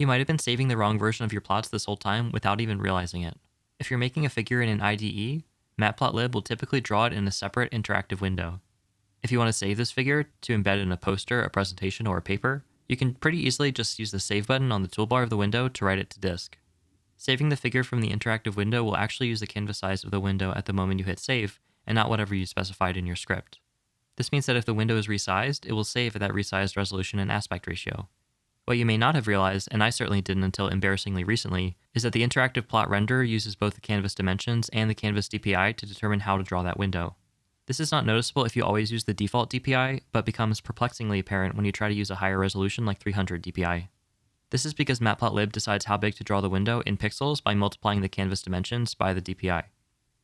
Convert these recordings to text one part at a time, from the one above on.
You might have been saving the wrong version of your plots this whole time without even realizing it. If you're making a figure in an IDE, Matplotlib will typically draw it in a separate interactive window. If you want to save this figure to embed in a poster, a presentation, or a paper, you can pretty easily just use the Save button on the toolbar of the window to write it to disk. Saving the figure from the interactive window will actually use the canvas size of the window at the moment you hit save, and not whatever you specified in your script. This means that if the window is resized, it will save at that resized resolution and aspect ratio. What you may not have realized, and I certainly didn't until embarrassingly recently, is that the interactive plot renderer uses both the canvas dimensions and the canvas DPI to determine how to draw that window. This is not noticeable if you always use the default DPI, but becomes perplexingly apparent when you try to use a higher resolution like 300 DPI. This is because Matplotlib decides how big to draw the window in pixels by multiplying the canvas dimensions by the DPI.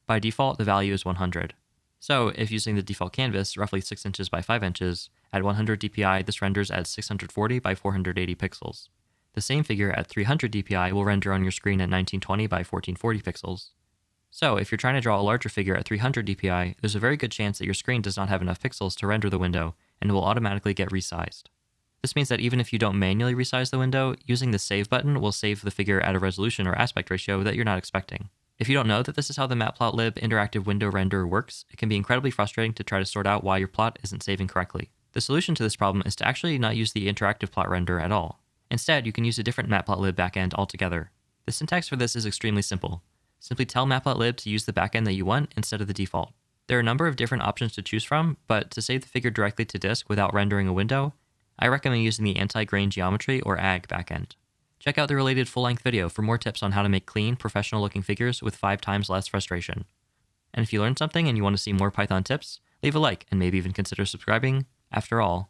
By default, the value is 100. So, if using the default canvas, roughly 6 inches by 5 inches, at 100 DPI this renders at 640 by 480 pixels. The same figure at 300 DPI will render on your screen at 1920 by 1440 pixels. So, if you're trying to draw a larger figure at 300 DPI, there's a very good chance that your screen does not have enough pixels to render the window, and it will automatically get resized. This means that even if you don't manually resize the window, using the Save button will save the figure at a resolution or aspect ratio that you're not expecting. If you don't know that this is how the Matplotlib interactive window renderer works, it can be incredibly frustrating to try to sort out why your plot isn't saving correctly. The solution to this problem is to actually not use the interactive plot renderer at all. Instead, you can use a different Matplotlib backend altogether. The syntax for this is extremely simple. Simply tell Matplotlib to use the backend that you want instead of the default. There are a number of different options to choose from, but to save the figure directly to disk without rendering a window, I recommend using the anti-grain geometry or AG backend. Check out the related full-length video for more tips on how to make clean, professional-looking figures with 5 times less frustration. And if you learned something and you want to see more Python tips, leave a like and maybe even consider subscribing. After all,